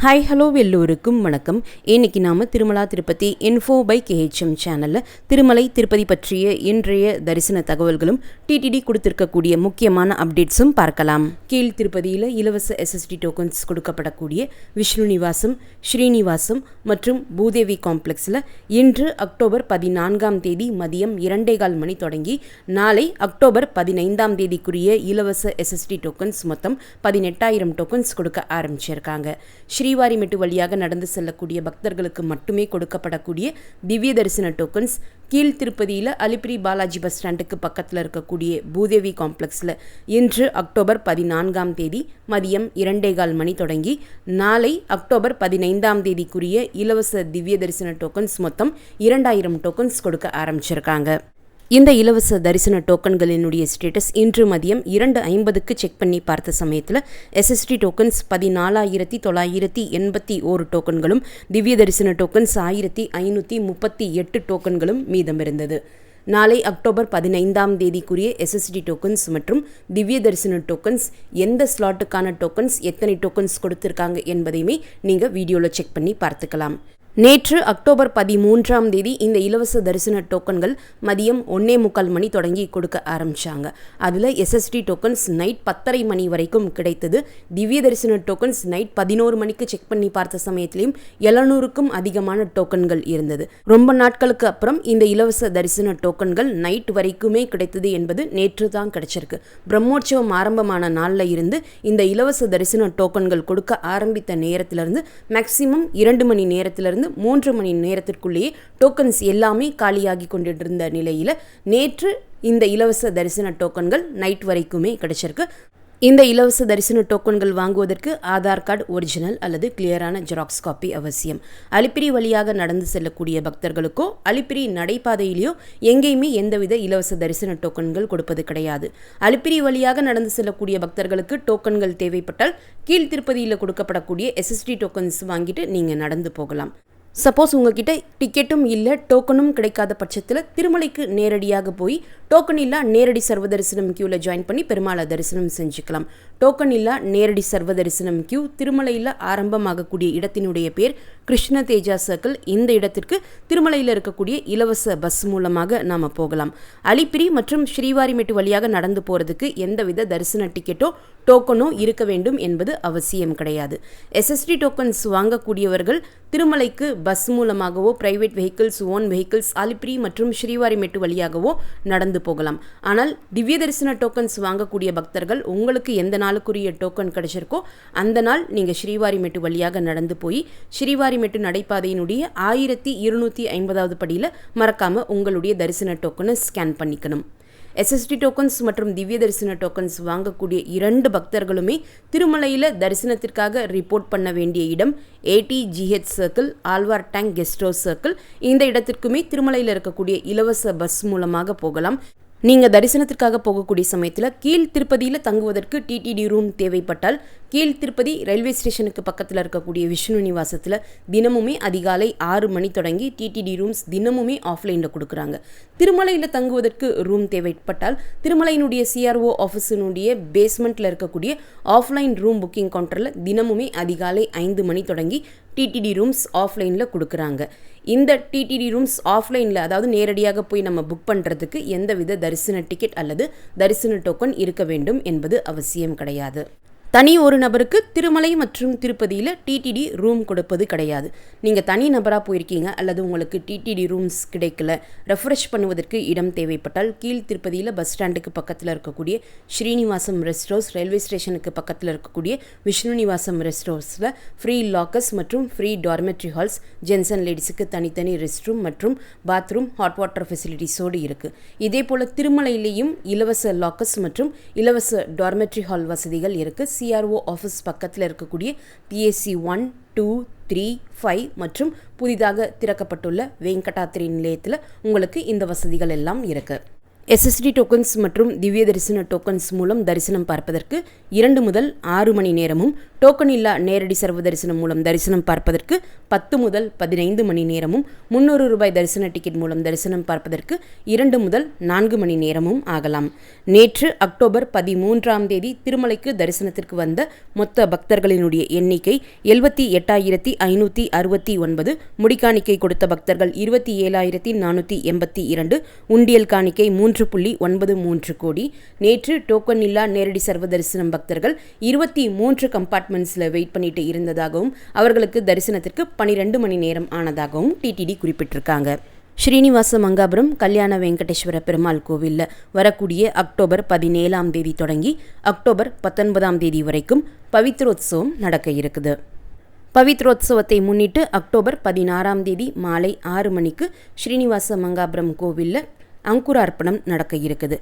Hi hello எல்லோருக்கும் வணக்கம். இன்னைக்கு நாம் Tirumala Tirupati info by KHM சேனலில் திருமலை திருப்பதி பற்றிய இன்றைய தரிசன தகவல்களும் டிடிடி கொடுத்திருக்கக்கூடிய முக்கியமான அப்டேட்ஸும் பார்க்கலாம். கீழ் திருப்பதியில் இலவச SSD டோக்கன்ஸ் கொடுக்கப்படக்கூடிய விஷ்ணு நிவாசம், ஸ்ரீனிவாசம் மற்றும் பூதேவி காம்ப்ளெக்ஸில் இன்று அக்டோபர் 14ஆம் தேதி மதியம் 2:15 மணி தொடங்கி நாளை அக்டோபர் 15ஆம் தேதிக்குரிய இலவச SSD டோக்கன்ஸ் மொத்தம் 18,000 டோக்கன்ஸ் கொடுக்க ஆரம்பிச்சிருக்காங்க. ஸ்ரீவாரிமெட்டு வழியாக நடந்து செல்லக்கூடிய பக்தர்களுக்கு மட்டுமே கொடுக்கப்படக்கூடிய திவ்ய தரிசன டோக்கன்ஸ் கீழ் திருப்பதியில் அலிப்பிரி பாலாஜி பஸ் ஸ்டாண்டுக்கு பக்கத்தில் இருக்கக்கூடிய பூதேவி காம்ப்ளெக்ஸில் இன்று அக்டோபர் 14ஆம் தேதி மதியம் 2:15 மணி தொடங்கி நாளை அக்டோபர் 15ஆம் தேதிக்குரிய இலவச திவ்ய தரிசன டோக்கன்ஸ் மொத்தம் 2,000 டோக்கன்ஸ் கொடுக்க ஆரம்பிச்சிருக்காங்க. இந்த இலவச தரிசன டோக்கன்களினுடைய ஸ்டேட்டஸ் இன்று மதியம் 2:50க்கு செக் பண்ணி பார்த்த சமயத்தில் SSD டோக்கன்ஸ் 14,981 டோக்கன்களும் திவ்ய தரிசன டோக்கன்ஸ் 1,538 டோக்கன்களும் மீதம் இருந்தது. நாளை அக்டோபர் 15ஆம் தேதிக்குரிய SSD டோக்கன்ஸ் மற்றும் திவ்ய தரிசன டோக்கன்ஸ் எந்த ஸ்லாட்டுக்கான டோக்கன்ஸ் எத்தனை டோக்கன்ஸ் கொடுத்துருக்காங்க என்பதையுமே நீங்கள் வீடியோவில் செக் பண்ணி பார்த்துக்கலாம். நேற்று அக்டோபர் 13ஆம் தேதி இந்த இலவச தரிசன டோக்கன்கள் மதியம் 1:45 மணி தொடங்கி கொடுக்க ஆரம்பித்தாங்க. அதில் SSD டோக்கன்ஸ் நைட் 10:30 மணி வரைக்கும் கிடைத்தது. திவ்ய தரிசன டோக்கன்ஸ் நைட் 11 மணிக்கு செக் பண்ணி பார்த்த சமயத்திலையும் 700க்கும் அதிகமான டோக்கன்கள் இருந்தது. ரொம்ப நாட்களுக்கு அப்புறம் இந்த இலவச தரிசன டோக்கன்கள் நைட் வரைக்குமே கிடைத்தது என்பது நேற்று தான் கிடைச்சிருக்கு. பிரம்மோற்சவம் ஆரம்பமான நாளில் இருந்து இந்த இலவச தரிசன டோக்கன்கள் கொடுக்க ஆரம்பித்த நேரத்திலிருந்து மேக்சிமம் 2 மணி நேரத்திலிருந்து 3 மணி நேரத்திற்குள்ளேயே டோக்கன்ஸ் எல்லாமே காலியாகி கொண்டிருந்த நிலையில் நேற்று இந்த இலவச தரிசன டோக்கன்கள் நைட் வரைக்குமே கிடைச்சிருக்கு. இந்த இலவச தரிசன டோக்கன்கள் வாங்குவதற்கு ஆதார் கார்டு ஒரிஜினல் அல்லது கிளியரான ஜெராக்ஸ் காப்பி அவசியம். அலிப்பிரி வழியாக நடந்து செல்லக்கூடிய பக்தர்களுக்கோ அலிப்பிரி நடைபாதையிலையோ எங்கேயுமே எந்தவித இலவச தரிசன டோக்கன்கள் கொடுப்பது கிடையாது. அலிப்பிரி வழியாக நடந்து செல்லக்கூடிய பக்தர்களுக்கு டோக்கன்கள் தேவைப்பட்டால் கீழ் திருப்பதியில் கொடுக்கப்படக்கூடிய SSD டோக்கன்ஸ் வாங்கிட்டு நீங்கள் நடந்து போகலாம். சப்போஸ் உங்ககிட்ட டிக்கெட்டும் இல்லை, டோக்கனும் கிடைக்காத பட்சத்தில் திருமலைக்கு நேரடியாக போய் டோக்கன் இல்லா நேரடி சர்வ தரிசனம் கியூவில் ஜாயின் பண்ணி பெருமாளை தரிசனம் செஞ்சுக்கலாம். டோக்கன் இல்லா நேரடி சர்வ தரிசனம் கியூ திருமலையில் ஆரம்பமாகக்கூடிய இடத்தினுடைய பேர் கிருஷ்ண தேஜா சர்க்கிள். இந்த இடத்திற்கு திருமலையில் இருக்கக்கூடிய இலவச பஸ் மூலமாக நாம் போகலாம். அலிப்பிரி மற்றும் ஸ்ரீவாரிமெட்டு வழியாக நடந்து போகிறதுக்கு எந்தவித தரிசன டிக்கெட்டோ டோக்கனோ இருக்க வேண்டும் என்பது அவசியம் கிடையாது. SSD டோக்கன்ஸ் வாங்கக்கூடியவர்கள் திருமலைக்கு பஸ் மூலமாகவோ private vehicles, own vehicles, Alipiri மற்றும் ஸ்ரீவாரிமெட்டு வழியாகவோ நடந்து போகலாம். ஆனால் திவ்ய தரிசன டோக்கன்ஸ் வாங்கக்கூடிய பக்தர்கள் உங்களுக்கு எந்த நாளுக்குரிய டோக்கன் கிடைச்சிருக்கோ அந்த நாள் நீங்கள் ஸ்ரீவாரிமெட்டு வழியாக நடந்து போய் ஸ்ரீவாரிமெட்டு நடைபாதையினுடைய 1250வது படியில் மறக்காமல் உங்களுடைய தரிசன டோக்கனை ஸ்கேன் பண்ணிக்கணும். SSD டோக்கன்ஸ் மற்றும் திவ்ய தரிசன டோக்கன்ஸ் வாங்கக்கூடிய 2 பக்தர்களுமே திருமலையில் தரிசனத்திற்காக ரிப்போர்ட் பண்ண வேண்டிய இடம் ATGH circle, Alwar tank guest house circle. இந்த இடத்திற்குமே திருமலையில் இருக்கக்கூடிய இலவச பஸ் மூலமாக போகலாம். நீங்கள் தரிசனத்திற்காக போகக்கூடிய சமயத்தில் கீழ் திருப்பதியில் தங்குவதற்கு TTD ரூம் தேவைப்பட்டால் கீழ் திருப்பதி ரயில்வே ஸ்டேஷனுக்கு பக்கத்தில் இருக்கக்கூடிய விஷ்ணு நிவாசத்தில் தினமுமே அதிகாலை 6 மணி தொடங்கி TTD ரூம்ஸ் தினமுமே ஆஃப்லைனில் கொடுக்குறாங்க. திருமலையில் தங்குவதற்கு ரூம் தேவைப்பட்டால் திருமலையினுடைய CRO ஆஃபீஸினுடைய பேஸ்மெண்ட்டில் இருக்கக்கூடிய ஆஃப்லைன் ரூம் புக்கிங் கவுண்டரில் தினமுமே அதிகாலை 5 மணி தொடங்கி TTD ரூம்ஸ் ஆஃப்லைனில் கொடுக்குறாங்க. இந்த TTD ரூம்ஸ் ஆஃப்லைனில், அதாவது நேரடியாக போய் நம்ம புக் பண்ணுறதுக்கு எந்தவித தரிசன டிக்கெட் அல்லது தரிசன டோக்கன் இருக்க வேண்டும் என்பது அவசியம் கிடையாது. தனி ஒரு நபருக்கு திருமலை மற்றும் திருப்பதியில் TTD ரூம் கொடுப்பது கிடையாது. நீங்கள் தனி நபராக போயிருக்கீங்க அல்லது உங்களுக்கு TTD ரூம்ஸ் கிடைக்கல, ரெஃப்ரெஷ் பண்ணுவதற்கு இடம் தேவைப்பட்டால் கீழ் திருப்பதியில் பஸ் ஸ்டாண்டுக்கு பக்கத்தில் இருக்கக்கூடிய ஸ்ரீனிவாசம் ரெஸ்ட் ஹவுஸ், ரயில்வே ஸ்டேஷனுக்கு பக்கத்தில் இருக்கக்கூடிய விஷ்ணு நிவாசம் ரெஸ்ட் ஹவுஸில் ஃப்ரீ லாக்கர்ஸ் மற்றும் free dormitory halls, gents and லேடிஸுக்கு தனித்தனி ரெஸ்ட் ரூம் மற்றும் பாத்ரூம், ஹாட் வாட்டர் ஃபெசிலிட்டிஸோடு இருக்குது. இதே போல் திருமலையிலேயும் இலவச லாக்கர்ஸ் மற்றும் இலவச டார்மெட்ரி ஹால் வசதிகள் இருக்குது. CRO ஆஃபீஸ் பக்கத்தில் இருக்கக்கூடிய PAC 1, 2, 3, 5 மற்றும் புதிதாக திறக்கப்பட்டுள்ள வெங்கடாத்திரி நிலையத்தில் உங்களுக்கு இந்த வசதிகள் எல்லாம் இருக்குது. SSD டோக்கன்ஸ் மற்றும் திவ்ய தரிசன டோக்கன்ஸ் மூலம் தரிசனம் பார்ப்பதற்கு 2 முதல் 6 மணி நேரமும், டோக்கன் இல்லா நேரடி சர்வ தரிசனம் மூலம் தரிசனம் பார்ப்பதற்கு 10 முதல் 15 மணி நேரமும், 300 ரூபாய் தரிசன டிக்கெட் மூலம் தரிசனம் பார்ப்பதற்கு 2 முதல் 4 மணி நேரமும் ஆகலாம். நேற்று அக்டோபர் 13ஆம் தேதி திருமலைக்கு தரிசனத்திற்கு வந்த மொத்த பக்தர்களினுடைய எண்ணிக்கை 78,569. முடிக்காணிக்கை கொடுத்த பக்தர்கள் 27,482. உண்டியல் காணிக்கை 3.93 கோடி. நேற்று டோக்கன் இல்லா நேரடி சர்வ தரிசனம் பக்தர்கள் 23 கம்பார்ட்மெண்ட்ஸில் வெயிட் பண்ணிட்டு இருந்ததாகவும் அவர்களுக்கு தரிசனத்திற்கு 12 மணி நேரம் ஆனதாகவும் டிடிடி குறிப்பிட்டிருக்காங்க. ஸ்ரீனிவாச மங்காபுரம் கல்யாண வெங்கடேஸ்வர பெருமாள் கோவிலில் வரக்கூடிய அக்டோபர் 17ஆம் தேதி தொடங்கி அக்டோபர் 19ஆம் தேதி வரைக்கும் பவித்ரோத்சவம் நடக்க இருக்குது. பவித்ரோத்சவத்தை முன்னிட்டு அக்டோபர் 16ஆம் தேதி மாலை 6 மணிக்கு ஸ்ரீனிவாச மங்காபுரம் கோவிலில் அங்குரார்ப்பணம் நடக்க இருக்குது.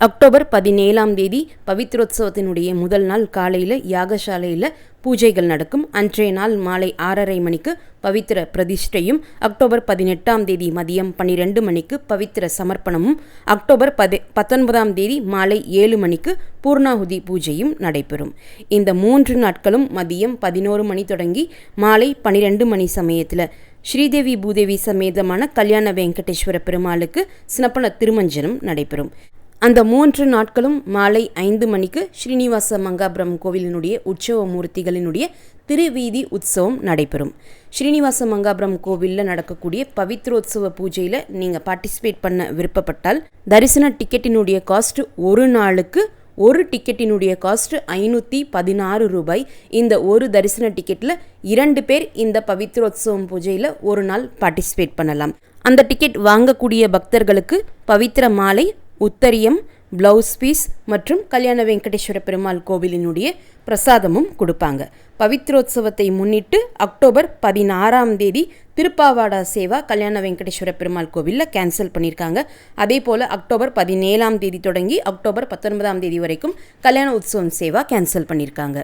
அக்டோபர் 17ஆம் தேதி பவித்ரோத்சவத்தினுடைய முதல் நாள் காலையில் யாகசாலையில் பூஜைகள் நடக்கும். அன்றைய நாள் மாலை 6:30 மணிக்கு பவித்திர பிரதிஷ்டையும், அக்டோபர் 18ஆம் தேதி மதியம் 12 மணிக்கு பவித்திர சமர்ப்பணமும், அக்டோபர் 19ஆம் தேதி மாலை 7 மணிக்கு பூர்ணாகுதி பூஜையும் நடைபெறும். இந்த 3 நாட்களும் மதியம் 11 மணி தொடங்கி மாலை 12 மணி சமயத்தில் ஸ்ரீதேவி பூதேவி சமேதமான கல்யாண வெங்கடேஸ்வர பெருமாளுக்கு சினப்பன திருமஞ்சனம் நடைபெறும். அந்த 3 நாட்களும் மாலை 5 மணிக்கு ஸ்ரீனிவாச மங்காபுரம் கோவிலினுடைய உற்சவ மூர்த்திகளினுடைய திருவீதி உற்சவம் நடைபெறும். ஸ்ரீனிவாச மங்காபுரம் கோவிலில் நடக்கக்கூடிய பவித்ரோத்சவ பூஜையில் நீங்கள் பார்ட்டிசிபேட் பண்ண விருப்பப்பட்டால் தரிசன டிக்கெட்டினுடைய காஸ்ட் ஒரு நாளுக்கு ஒரு டிக்கெட்டினுடைய காஸ்ட் 516 ரூபாய். இந்த ஒரு தரிசன டிக்கெட்டில் 2 பேர் இந்த பவித்ரோத்சவம் பூஜையில் ஒரு நாள் பார்ட்டிசிபேட் பண்ணலாம். அந்த டிக்கெட் வாங்கக்கூடிய பக்தர்களுக்கு பவித்திர மாலை, உத்தரியம், பிளவுஸ் பீஸ் மற்றும் கல்யாண வெங்கடேஸ்வர பெருமாள் கோவிலினுடைய பிரசாதமும் கொடுப்பாங்க. பவித்ரோத்சவத்தை முன்னிட்டு அக்டோபர் 16ஆம் தேதி திருப்பாவாடா சேவா கல்யாண வெங்கடேஸ்வர பெருமாள் கோவிலில் கேன்சல் பண்ணியிருக்காங்க. அதே போல் அக்டோபர் 17ஆம் தேதி தொடங்கி அக்டோபர் 19ஆம் தேதி வரைக்கும் கல்யாண உற்சவம் சேவா கேன்சல் பண்ணியிருக்காங்க.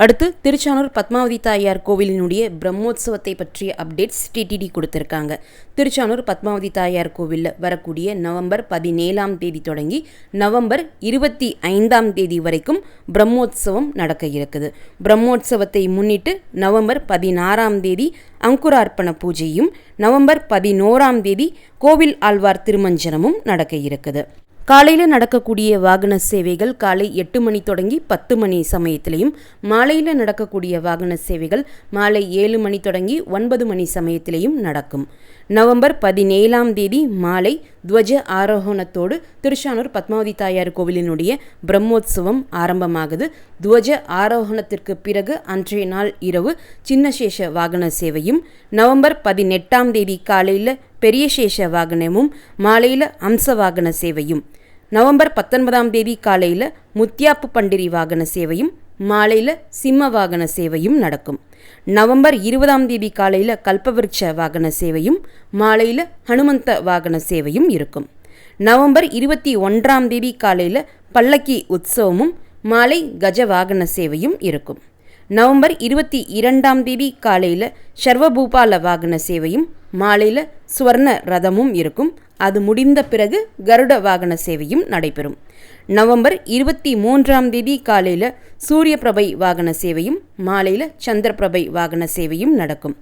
அடுத்து திருச்சானூர் பத்மாவதி தாயார் கோவிலினுடைய பிரம்மோத்சவத்தை பற்றிய அப்டேட்ஸ் டிடிடி கொடுத்துருக்காங்க. திருச்சானூர் பத்மாவதி தாயார் கோவிலில் வரக்கூடிய நவம்பர் 17ஆம் தேதி தொடங்கி நவம்பர் 25ஆம் தேதி வரைக்கும் பிரம்மோத்சவம் நடக்க இருக்குது. பிரம்மோத்சவத்தை முன்னிட்டு நவம்பர் 16ஆம் தேதி அங்குரார்ப்பண பூஜையும், நவம்பர் 11ஆம் தேதி கோவில் ஆழ்வார் திருமஞ்சனமும் நடக்க இருக்குது. காலையில் நடக்கக்கூடிய வாகன சேவைகள் காலை 8 மணி தொடங்கி 10 மணி சமயத்திலையும், மாலையில் நடக்கக்கூடிய வாகன சேவைகள் மாலை 7 மணி தொடங்கி 9 மணி சமயத்திலையும் நடக்கும். நவம்பர் 17ஆம் தேதி மாலை துவஜ ஆரோகணத்தோடு திருச்சானூர் பத்மாவதி தாயார் கோவிலினுடைய பிரம்மோத்சவம் ஆரம்பமாகுது. துவஜ ஆரோகணத்திற்கு பிறகு அன்றைய நாள் இரவு சின்னசேஷ வாகன சேவையும், நவம்பர் 18ஆம் தேதி காலையில் பெரிய சேஷ வாகனமும், மாலையில் அம்ச வாகன சேவையும், நவம்பர் 19ஆம் தேதி காலையில் முத்தியாப்பு பண்டிரி வாகன சேவையும், மாலையில் சிம்ம வாகன சேவையும் நடக்கும். நவம்பர் 20ஆம் தேதி காலையில் கல்பவிருட்ச வாகன சேவையும், மாலையில் ஹனுமந்த வாகன சேவையும் இருக்கும். நவம்பர் 21ஆம் தேதி காலையில் பல்லக்கி உற்சவமும், மாலை கஜ வாகன சேவையும் இருக்கும். நவம்பர் 22ஆம் தேதி காலையில் சர்வபூபால வாகன சேவையும், மாலையில் சுவர்ண ரதமும் இருக்கும். அது முடிந்த பிறகு கருட வாகன சேவையும் நடைபெறும். நவம்பர் 23ஆம் தேதி காலையில் சூரிய பிரபை வாகன சேவையும், மாலையில் சந்திர பிரபை வாகன சேவையும் நடக்கும்.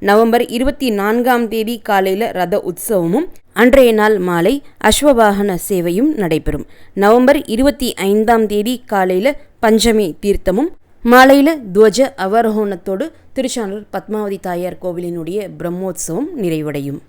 நவம்பர் 24ஆம் தேதி காலையில் ரத உற்சவமும், அன்றைய நாள் மாலை அஸ்வவாகன சேவையும் நடைபெறும். நவம்பர் 25ஆம் தேதி காலையில் பஞ்சமி தீர்த்தமும், மாலையில் துவஜ அவரோகணத்தோடு திருச்சானூர் பத்மாவதி தாயார் கோவிலினுடைய பிரம்மோத்சவம் நிறைவடையும்.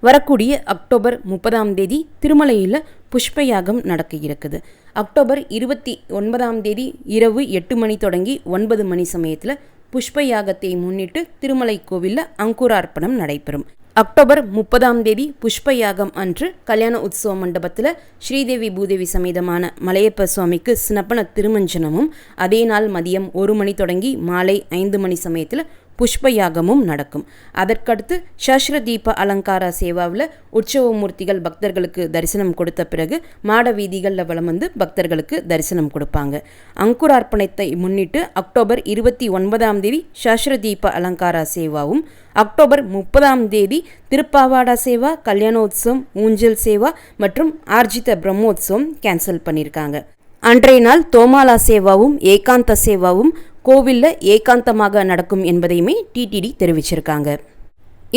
வரக்கூடிய அக்டோபர் 30ஆம் தேதி திருமலையில் புஷ்பயாகம் நடக்க இருக்குது. அக்டோபர் 29ஆம் தேதி இரவு 8 மணி தொடங்கி 9 மணி சமயத்தில் புஷ்பயாகத்தை முன்னிட்டு திருமலை கோவிலில் அங்குரார்ப்பணம் நடைபெறும். அக்டோபர் 30ஆம் தேதி புஷ்பயாகம் அன்று கல்யாண உற்சவ மண்டபத்தில் ஸ்ரீதேவி பூதேவி சமேதமான மலையப்ப சுவாமிக்கு சினப்பன திருமஞ்சனமும், அதே நாள் மதியம் 1 மணி தொடங்கி மாலை 5 மணி சமயத்தில் புஷ்பயாகமும் நடக்கும். அதற்கடுத்து சஹஸ்ர தீப அலங்கார சேவாவில் உற்சவ மூர்த்திகள் பக்தர்களுக்கு தரிசனம் கொடுத்த பிறகு மாட வீதிகளில் வலம் வந்து பக்தர்களுக்கு தரிசனம் கொடுப்பாங்க. அங்குரார்ப்பணத்தை முன்னிட்டு அக்டோபர் 29ஆம் தேதி சஹஸ்ர தீப அலங்கார சேவாவும், அக்டோபர் 30ஆம் தேதி திருப்பாவாடா சேவா, கல்யாணோத்சவம், ஊஞ்சல் சேவா மற்றும் ஆர்ஜித பிரம்மோத்சவம் கேன்சல் பண்ணியிருக்காங்க. அன்றைய நாள் தோமாலா சேவாவும் ஏகாந்த சேவாவும் கோவிலில் ஏகாந்தமாக நடக்கும் என்பதையுமே டிடிடி தெரிவிச்சிருக்காங்க.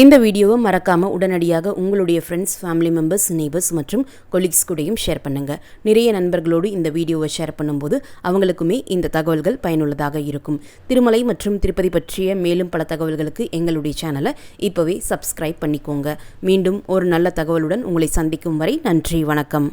இந்த வீடியோவை மறக்காமல் உடனடியாக உங்களுடைய ஃப்ரெண்ட்ஸ், ஃபேமிலி மெம்பர்ஸ், நெய்பர்ஸ் மற்றும் கொலீக்ஸ் கூடயும் ஷேர் பண்ணுங்கள். நிறைய நண்பர்களோடு இந்த வீடியோவை ஷேர் பண்ணும்போது அவங்களுக்குமே இந்த தகவல்கள் பயனுள்ளதாக இருக்கும். திருமலை மற்றும் திருப்பதி பற்றிய மேலும் பல தகவல்களுக்கு எங்களுடைய சேனலை இப்போவே சப்ஸ்கிரைப் பண்ணிக்கோங்க. மீண்டும் ஒரு நல்ல தகவலுடன் உங்களை சந்திக்கும் வரை நன்றி, வணக்கம்.